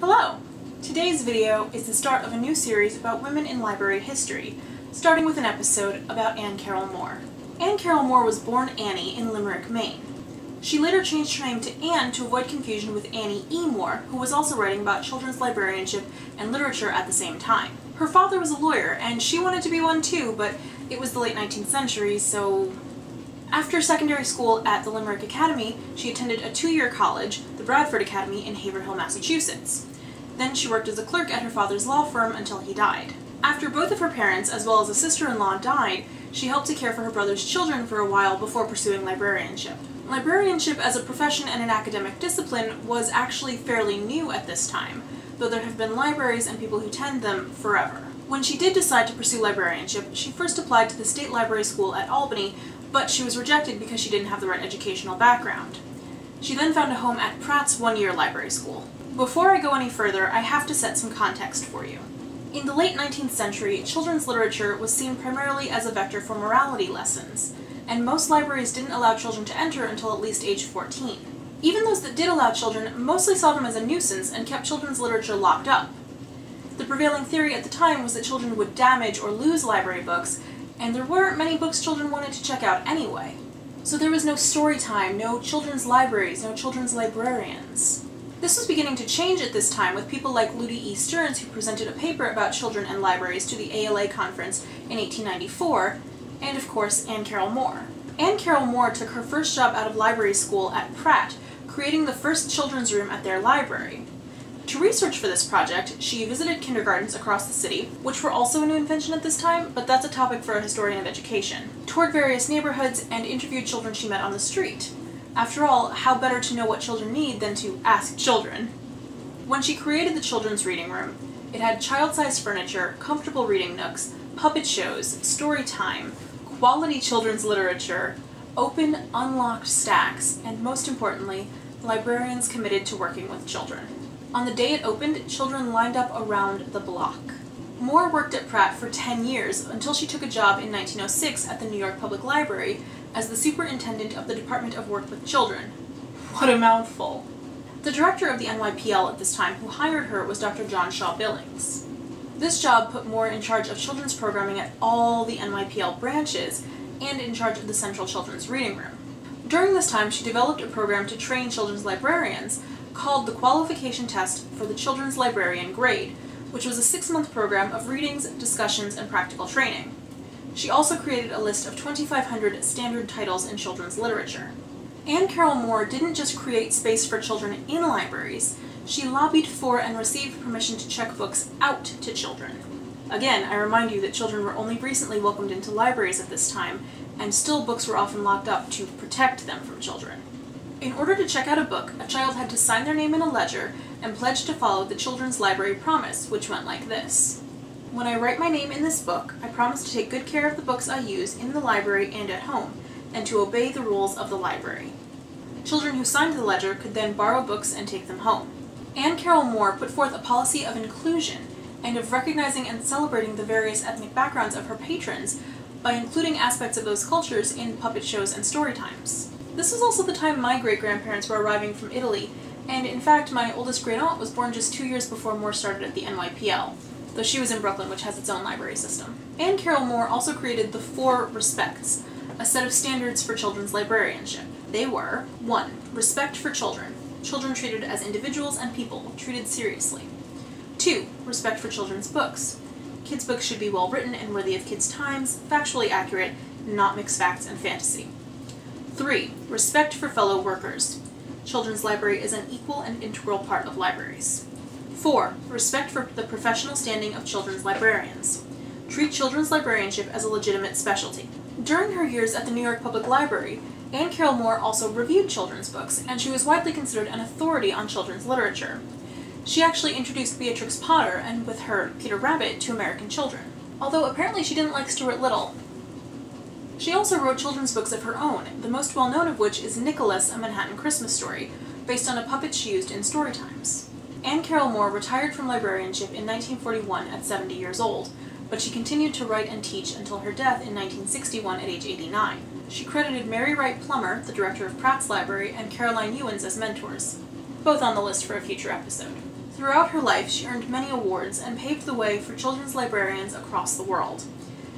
Hello! Today's video is the start of a new series about women in library history, starting with an episode about Anne Carroll Moore. Anne Carroll Moore was born Annie in Limerick, Maine. She later changed her name to Anne to avoid confusion with Annie E. Moore, who was also writing about children's librarianship and literature at the same time. Her father was a lawyer, and she wanted to be one too, but it was the late 19th century, so... After secondary school at the Limerick Academy, she attended a 2-year college, the Bradford Academy in Haverhill, Massachusetts. Then she worked as a clerk at her father's law firm until he died. After both of her parents, as well as a sister-in-law, died, she helped to care for her brother's children for a while before pursuing librarianship. Librarianship as a profession and an academic discipline was actually fairly new at this time, though there have been libraries and people who tend them forever. When she did decide to pursue librarianship, she first applied to the State Library School at Albany, but she was rejected because she didn't have the right educational background. She then found a home at Pratt's one-year library school. Before I go any further, I have to set some context for you. In the late 19th century, children's literature was seen primarily as a vector for morality lessons, and most libraries didn't allow children to enter until at least age 14. Even those that did allow children mostly saw them as a nuisance and kept children's literature locked up. The prevailing theory at the time was that children would damage or lose library books, and there weren't many books children wanted to check out anyway. So there was no story time, no children's libraries, no children's librarians. This was beginning to change at this time with people like Ludi E. Stearns, who presented a paper about children and libraries to the ALA conference in 1894, and of course Anne Carroll Moore. Anne Carroll Moore took her first job out of library school at Pratt, creating the first children's room at their library. To research for this project, she visited kindergartens across the city, which were also a new invention at this time, but that's a topic for a historian of education, toured various neighborhoods, and interviewed children she met on the street. After all, how better to know what children need than to ask children? When she created the children's reading room, it had child-sized furniture, comfortable reading nooks, puppet shows, story time, quality children's literature, open, unlocked stacks, and most importantly, librarians committed to working with children. On the day it opened, children lined up around the block. Moore worked at Pratt for 10 years until she took a job in 1906 at the New York Public Library as the Superintendent of the Department of Work with Children. What a mouthful. The director of the NYPL at this time who hired her was Dr. John Shaw Billings. This job put Moore in charge of children's programming at all the NYPL branches and in charge of the Central Children's Reading Room. During this time, she developed a program to train children's librarians called the Qualification Test for the Children's Librarian Grade, which was a 6-month program of readings, discussions, and practical training. She also created a list of 2,500 standard titles in children's literature. Anne Carroll Moore didn't just create space for children in libraries, she lobbied for and received permission to check books out to children. Again, I remind you that children were only recently welcomed into libraries at this time, and still books were often locked up to protect them from children. In order to check out a book, a child had to sign their name in a ledger and pledge to follow the Children's Library Promise, which went like this. When I write my name in this book, I promise to take good care of the books I use in the library and at home, and to obey the rules of the library. Children who signed the ledger could then borrow books and take them home. Anne Carroll Moore put forth a policy of inclusion and of recognizing and celebrating the various ethnic backgrounds of her patrons by including aspects of those cultures in puppet shows and story times. This was also the time my great-grandparents were arriving from Italy, and in fact my oldest great-aunt was born just 2 years before Moore started at the NYPL, though she was in Brooklyn, which has its own library system. Anne Carroll Moore also created the 4 respects, a set of standards for children's librarianship. They were: 1. Respect for children. Children treated as individuals and people, treated seriously. 2. Respect for children's books. Kids' books should be well written and worthy of kids' times, factually accurate, not mix facts and fantasy. 3. Respect for fellow workers. Children's library is an equal and integral part of libraries. 4. Respect for the professional standing of children's librarians. Treat children's librarianship as a legitimate specialty. During her years at the New York Public Library, Anne Carroll Moore also reviewed children's books, and she was widely considered an authority on children's literature. She actually introduced Beatrix Potter, and with her, Peter Rabbit, to American children, although apparently she didn't like Stuart Little. She also wrote children's books of her own, the most well-known of which is Nicholas, A Manhattan Christmas Story, based on a puppet she used in story times. Anne Carroll Moore retired from librarianship in 1941 at 70 years old, but she continued to write and teach until her death in 1961 at age 89. She credited Mary Wright Plummer, the director of Pratt's Library, and Caroline Ewens as mentors, both on the list for a future episode. Throughout her life, she earned many awards and paved the way for children's librarians across the world.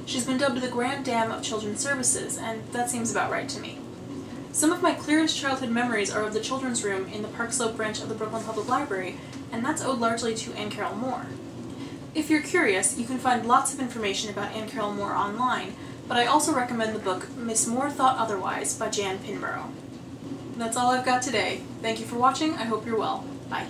She's been dubbed the Grand Dame of Children's Services, and that seems about right to me. Some of my clearest childhood memories are of the children's room in the Park Slope branch of the Brooklyn Public Library, and that's owed largely to Anne Carroll Moore. If you're curious, you can find lots of information about Anne Carroll Moore online, but I also recommend the book Miss Moore Thought Otherwise by Jan Pinborough. That's all I've got today. Thank you for watching. I hope you're well. Bye.